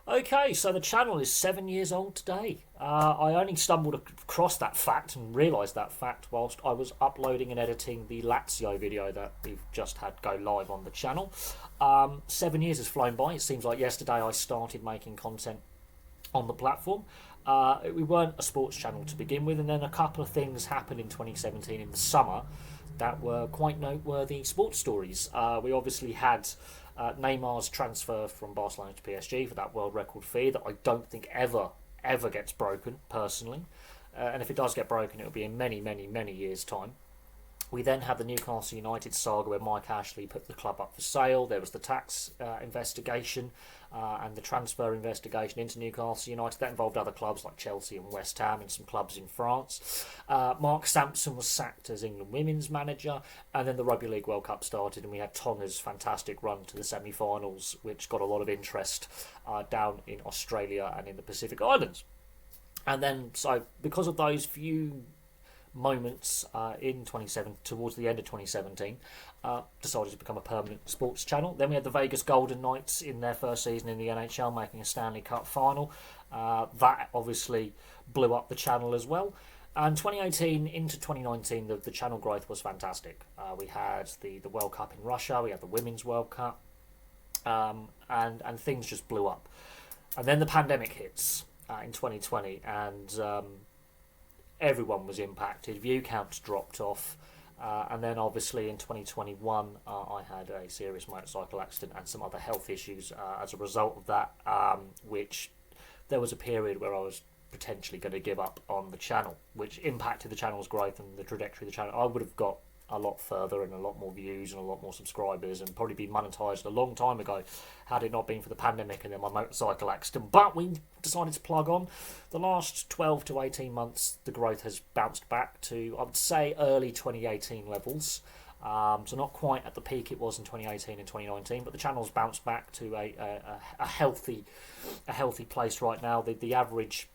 Okay, so the channel is 7 years old today. I only stumbled across that fact and realised that fact whilst I was uploading and editing the Lazio video that we've just had go live on the channel. 7 years has flown by. It seems like yesterday I started making content on the platform. We weren't a sports channel to begin with, and then a couple of things happened in 2017 in the summer that were quite noteworthy sports stories. We obviously had Neymar's transfer from Barcelona to PSG for that world record fee that I don't think ever gets broken personally, and if it does get broken, it'll be in many years' time. We then had the Newcastle United saga where Mike Ashley put the club up for sale. There was the tax investigation and the transfer investigation into Newcastle United. That involved other clubs like Chelsea and West Ham and some clubs in France. Mark Sampson was sacked as England women's manager. And then the Rugby League World Cup started and we had Tonga's fantastic run to the semi-finals, which got a lot of interest down in Australia and in the Pacific Islands. And then, so because of those few moments in 27 towards the end of 2017 decided to become a permanent sports channel. Then we had the Vegas Golden Knights in their first season in the NHL making a Stanley Cup final. That obviously blew up the channel as well. And 2018 into 2019 the channel growth was fantastic. We had the World Cup in Russia, we had the Women's World Cup, and things just blew up. And then the pandemic hits in 2020 and everyone was impacted. View counts dropped off, and then obviously in 2021, I had a serious motorcycle accident and some other health issues as a result of that. Which there was a period where I was potentially going to give up on the channel, which impacted the channel's growth and the trajectory of the channel. I would have got a lot further and a lot more views and a lot more subscribers and probably been monetized a long time ago had it not been for the pandemic and then my motorcycle accident. But we decided to plug on. The last 12 to 18 months the growth has bounced back to, I would say, early 2018 levels. So not quite at the peak it was in 2018 and 2019, but the channel's bounced back to a healthy place right now. The average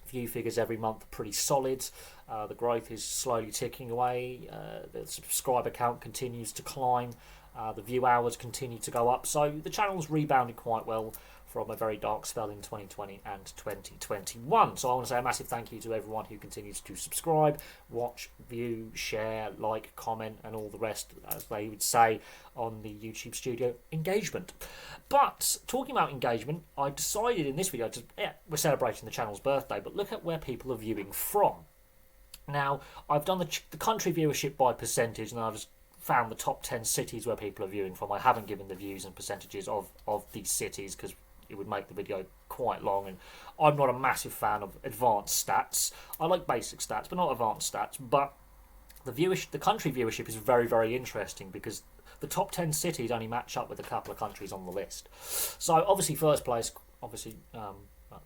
view figures every month are pretty solid. The growth is slowly ticking away. The subscriber count continues to climb. The view hours continue to go up. So the channel's rebounded quite well from a very dark spell in 2020 and 2021. So I want to say a massive thank you to everyone who continues to subscribe, watch, view, share, like, comment, and all the rest, as they would say on the YouTube studio, engagement. But talking about engagement, I decided in this video we're celebrating the channel's birthday, but look at where people are viewing from. Now, I've done the country viewership by percentage, and I've just found the top 10 cities where people are viewing from. I haven't given the views and percentages of these cities because it would make the video quite long, and I'm not a massive fan of advanced stats. I like basic stats, but not advanced stats. But the country viewership is very interesting because the top 10 cities only match up with a couple of countries on the list. So obviously, first place, obviously.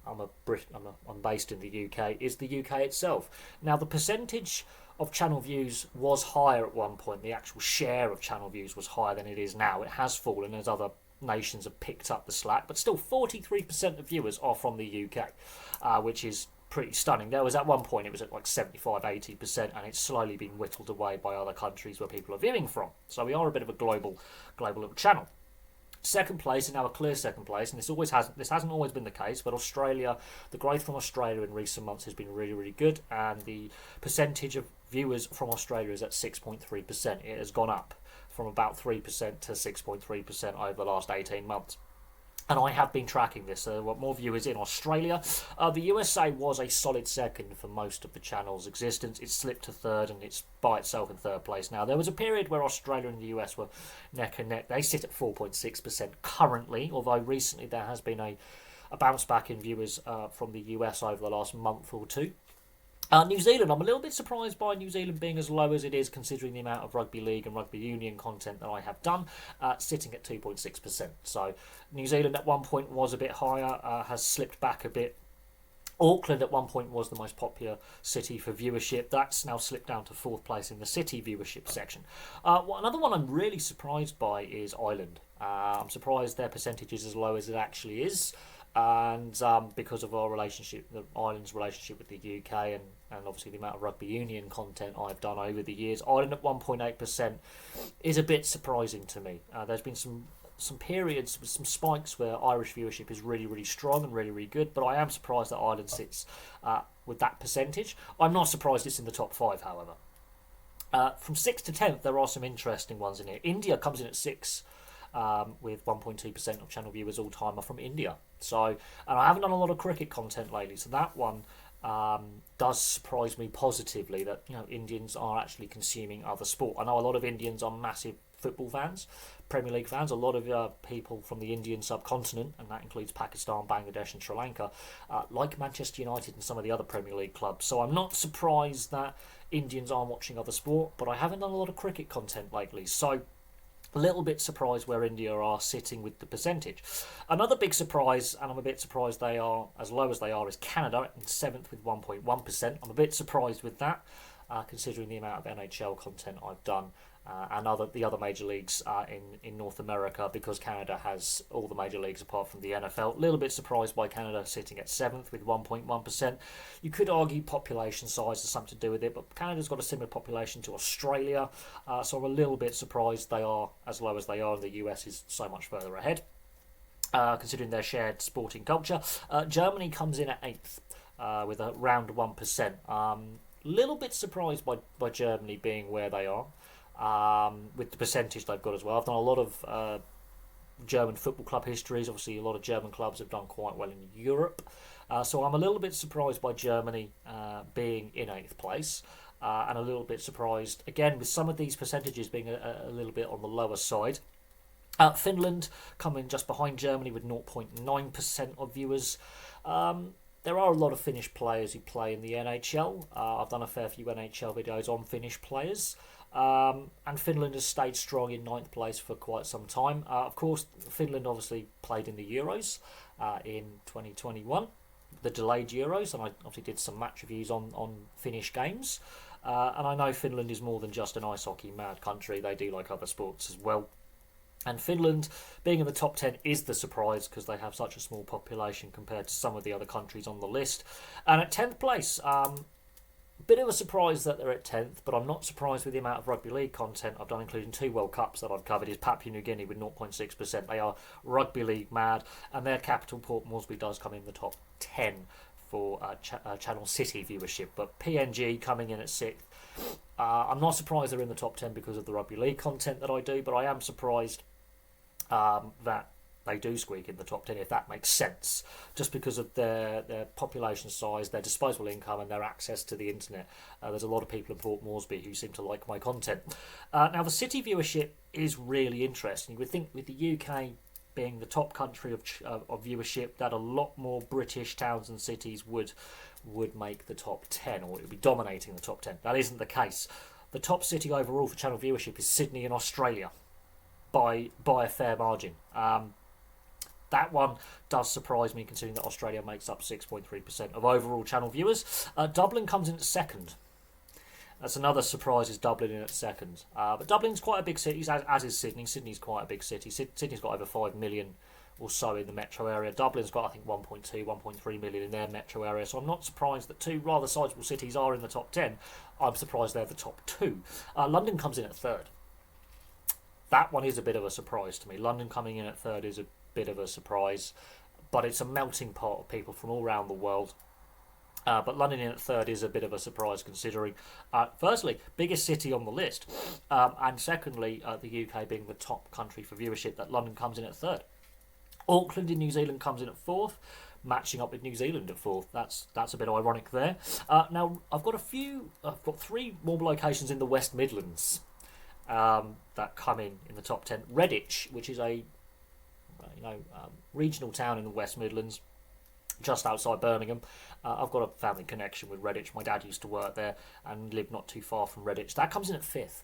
I'm based in the UK, is the UK itself. Now, the percentage of channel views was higher at one point. The actual share of channel views was higher than it is now. It has fallen as other nations have picked up the slack, but still 43% of viewers are from the UK, which is pretty stunning. There was at one point it was at like 75-80%, and it's slowly been whittled away by other countries where people are viewing from. So we are a bit of a global little channel. Second place, and now a clear second place, and this hasn't always been the case, but Australia, the growth from Australia in recent months has been really good, and the percentage of viewers from Australia is at 6.3%. It has gone up from about 3% to 6.3% over the last 18 months. And I have been tracking this. There were more viewers in Australia. The USA was a solid second for most of the channel's existence. It slipped to third, and it's by itself in third place now. There was a period where Australia and the US were neck and neck. They sit at 4.6% currently, although recently there has been a bounce back in viewers from the US over the last month or two. New Zealand, I'm a little bit surprised by New Zealand being as low as it is, considering the amount of rugby league and rugby union content that I have done, sitting at 2.6%. So New Zealand at one point was a bit higher, has slipped back a bit. Auckland at one point was the most popular city for viewership. That's now slipped down to fourth place in the city viewership section. Another one I'm really surprised by is Ireland. I'm surprised their percentage is as low as it actually is. And because of our relationship, the Ireland's relationship with the UK, and obviously the amount of rugby union content I've done over the years, Ireland at 1.8% is a bit surprising to me. There's been some some periods with some spikes where Irish viewership is really, really strong and really, really good. But I am surprised that Ireland sits with that percentage. I'm not surprised it's in the top 5, however. From 6th to 10th, there are some interesting ones in here. India comes in at 6 with 1.2% of channel viewers all time are from India. So, and I haven't done a lot of cricket content lately, so that one does surprise me positively that Indians are actually consuming other sport. I know a lot of Indians are massive football fans, Premier League fans. A lot of people from the Indian subcontinent, and that includes Pakistan, Bangladesh and Sri Lanka, like Manchester United and some of the other Premier League clubs. So I'm not surprised that Indians are watching other sport, but I haven't done a lot of cricket content lately. So a little bit surprised where India are sitting with the percentage. Another big surprise, and I'm a bit surprised they are as low as they are, is Canada in 7th with 1.1%. I'm a bit surprised with that, considering the amount of NHL content I've done and the other major leagues in North America, because Canada has all the major leagues apart from the NFL. A little bit surprised by Canada sitting at 7th with 1.1%. You could argue population size has something to do with it, but Canada's got a similar population to Australia, so I'm a little bit surprised they are as low as they are, and the US is so much further ahead, considering their shared sporting culture. Germany comes in at 8th with around 1%. Little bit surprised by Germany being where they are. With the percentage they've got as well. I've done a lot of German football club histories. Obviously, a lot of German clubs have done quite well in Europe. So I'm a little bit surprised by Germany being in 8th place. And a little bit surprised, again, with some of these percentages being a little bit on the lower side. Finland coming just behind Germany with 0.9% of viewers. There are a lot of Finnish players who play in the NHL. I've done a fair few NHL videos on Finnish players. And Finland has stayed strong in 9th place for quite some time. Of course, Finland obviously played in the Euros in 2021, the delayed Euros, and I obviously did some match reviews on Finnish games. And I know Finland is more than just an ice hockey mad country. They do like other sports as well. And Finland being in the top 10 is the surprise, because they have such a small population compared to some of the other countries on the list. And at 10th place, bit of a surprise that they're at 10th, but I'm not surprised with the amount of rugby league content I've done, including 2 World Cups that I've covered, is Papua New Guinea with 0.6%. They are rugby league mad, and their capital, Port Moresby, does come in the top 10 for Channel City viewership. But PNG coming in at 6th. I'm not surprised they're in the top 10 because of the rugby league content that I do, but I am surprised that they do squeak in the top 10, if that makes sense, just because of their population size, their disposable income and their access to the internet. There's a lot of people in Port Moresby who seem to like my content. Now, the city viewership is really interesting. You would think with the UK being the top country of viewership, that a lot more British towns and cities would make the top 10, or it would be dominating the top 10. That isn't the case. The top city overall for channel viewership is Sydney in Australia, by a fair margin. That one does surprise me, considering that Australia makes up 6.3% of overall channel viewers. Dublin comes in at 2nd. That's another surprise, is Dublin in at 2nd. But Dublin's quite a big city, as is Sydney. Sydney's quite a big city. Sydney's got over 5 million or so in the metro area. Dublin's got, I think, 1.2, 1.3 million in their metro area. So I'm not surprised that 2 rather sizable cities are in the top 10. I'm surprised they're the top 2. London comes in at 3rd. That one is a bit of a surprise to me. London coming in at 3rd is a bit of a surprise, but it's a melting pot of people from all around the world. But London in at 3rd is a bit of a surprise, considering, firstly, biggest city on the list, and secondly, the UK being the top country for viewership, that London comes in at 3rd. Auckland in New Zealand comes in at 4th, matching up with New Zealand at 4th. That's a bit ironic there. Now, I've got 3 more locations in the West Midlands that come in the top 10. Redditch, which is a regional town in the West Midlands, just outside Birmingham. I've got a family connection with Redditch. My dad used to work there and lived not too far from Redditch. That comes in at 5th.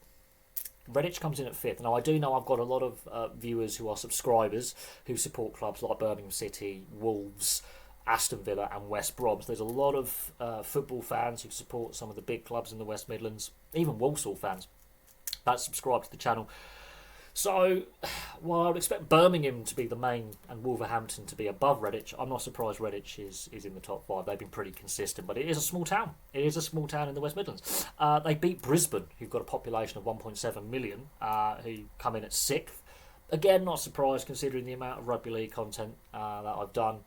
Redditch comes in at 5th. Now, I do know I've got a lot of viewers who are subscribers who support clubs like Birmingham City, Wolves, Aston Villa and West Brom. There's a lot of football fans who support some of the big clubs in the West Midlands, even Walsall fans that subscribe to the channel. So, while I would expect Birmingham to be the main and Wolverhampton to be above Redditch, I'm not surprised Redditch is in the top 5. They've been pretty consistent, but it is a small town. It is a small town in the West Midlands. They beat Brisbane, who've got a population of 1.7 million, who come in at 6th. Again, not surprised considering the amount of rugby league content that I've done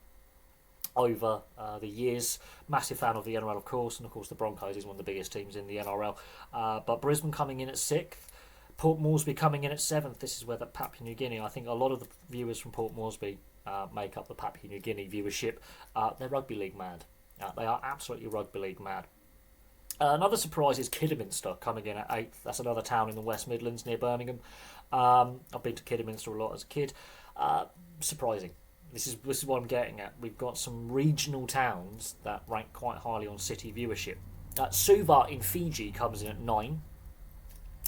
over the years. Massive fan of the NRL, of course, and of course the Broncos is one of the biggest teams in the NRL. But Brisbane coming in at 6th, Port Moresby coming in at 7th. This is where the Papua New Guinea, I think a lot of the viewers from Port Moresby make up the Papua New Guinea viewership. They're rugby league mad. They are absolutely rugby league mad. Another surprise is Kidderminster coming in at 8th. That's another town in the West Midlands near Birmingham. I've been to Kidderminster a lot as a kid. Surprising. This is what I'm getting at. We've got some regional towns that rank quite highly on city viewership. Suva in Fiji comes in at 9.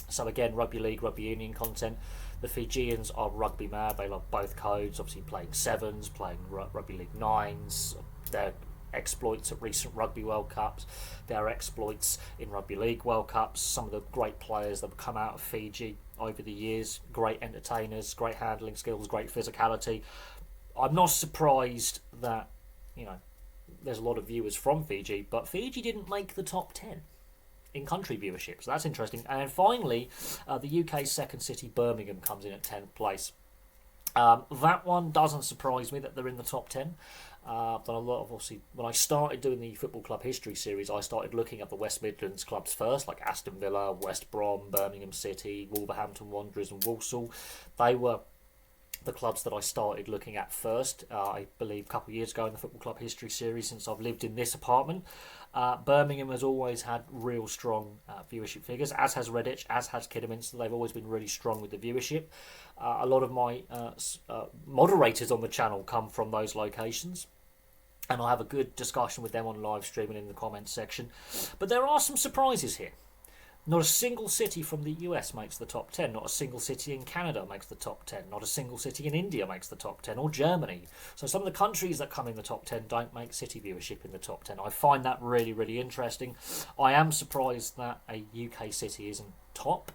So again, rugby league, rugby union content. The Fijians are rugby mad. They love both codes. Obviously playing sevens, playing rugby league nines. Their exploits at recent Rugby World Cups. Their exploits in Rugby League World Cups. Some of the great players that have come out of Fiji over the years. Great entertainers, great handling skills, great physicality. I'm not surprised that, there's a lot of viewers from Fiji, but Fiji didn't make the top 10 in country viewership, so that's interesting. And finally, the UK's second city, Birmingham, comes in at 10th place. That one doesn't surprise me that they're in the top 10. I've done a lot of, obviously, when I started doing the Football Club History series, I started looking at the West Midlands clubs first, like Aston Villa, West Brom, Birmingham City, Wolverhampton Wanderers and Walsall. They were the clubs that I started looking at first, I believe a couple of years ago in the Football Club History series, since I've lived in this apartment. Birmingham has always had real strong viewership figures, as has Redditch, as has Kidderminster. They've always been really strong with the viewership. A lot of my moderators on the channel come from those locations, and I have a good discussion with them on live stream and in the comments section. But there are some surprises here. Not a single city from the US makes the top 10. Not a single city in Canada makes the top 10. Not a single city in India makes the top 10, or Germany. So some of the countries that come in the top 10 don't make city viewership in the top 10. I find that really, really interesting. I am surprised that a UK city isn't top.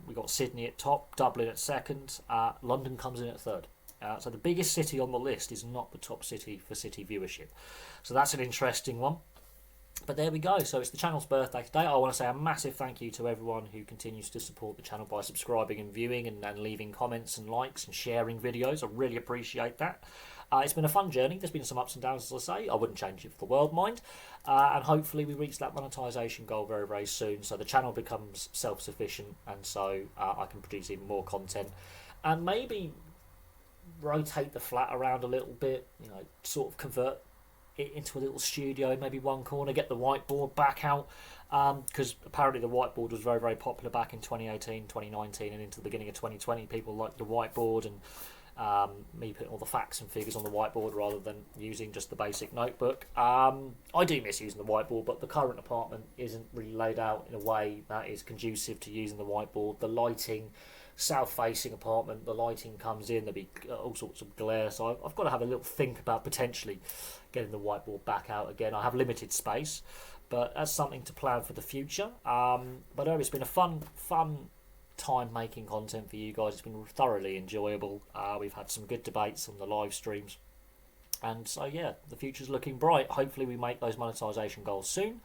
We got Sydney at top, Dublin at second, London comes in at third. So the biggest city on the list is not the top city for city viewership. So that's an interesting one. But there we go. So it's the channel's birthday today. I want to say a massive thank you to everyone who continues to support the channel by subscribing and viewing and leaving comments and likes and sharing videos. I really appreciate that. It's been a fun journey. There's been some ups and downs, as I say. I wouldn't change it for the world, mind. And hopefully we reach that monetization goal very, very soon, so the channel becomes self-sufficient, and so I can produce even more content. And maybe rotate the flat around a little bit, sort of convert it into a little studio, maybe one corner, get the whiteboard back out, because apparently the whiteboard was very, very popular back in 2018, 2019 and into the beginning of 2020. People liked the whiteboard and me putting all the facts and figures on the whiteboard rather than using just the basic notebook. I do miss using the whiteboard, but the current apartment isn't really laid out in a way that is conducive to using the whiteboard. The lighting, south-facing apartment, the lighting comes in, there'll be all sorts of glare, so I've got to have a little think about potentially getting the whiteboard back out again. I have limited space, but that's something to plan for the future. But it's been a fun time making content for you guys. It's been thoroughly enjoyable. We've had some good debates on the live streams, and so yeah, the future's looking bright. Hopefully we make those monetization goals soon.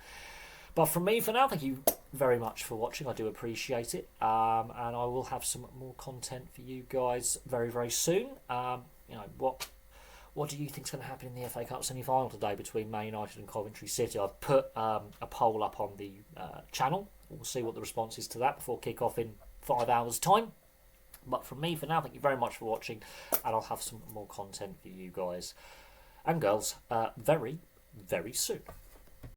But from me for now, thank you very much for watching. I do appreciate it, and I will have some more content for you guys very, very soon. What do you think is going to happen in the FA Cup semi-final today between Man United and Coventry City? I've put a poll up on the channel. We'll see what the response is to that before kick-off in 5 hours' time. But from me for now, thank you very much for watching, and I'll have some more content for you guys and girls very, very soon.